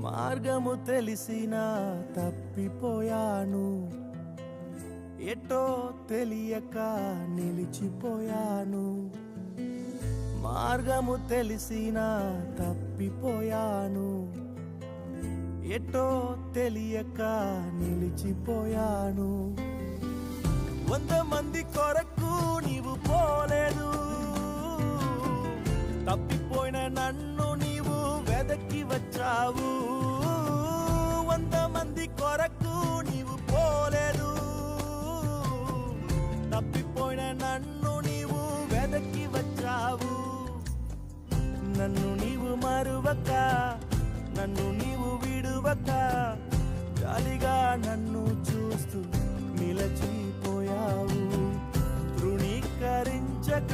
మార్గము తెలిసినా తప్పిపోయాను, ఎటో తెలియక నిలిచిపోయాను. మార్గము తెలిసినా తప్పిపోయాను, ఎటో తెలియక నిలిచిపోయాను. 100 మంది కొరకు నీవు పోలేదు, తప్పిపోయిన నన్ను నీవు వెదకి వచ్చావు. 100 మంది కొరకు నీవు పోలేదు, తప్పిపోయిన నన్ను నీవు వెదకి వచ్చావు. నన్ను నీవు మరువక, నన్ను నీవు విడువక, జాలిగా నన్ను చూస్తూ నిలచిపోయావు. తృణీకరించక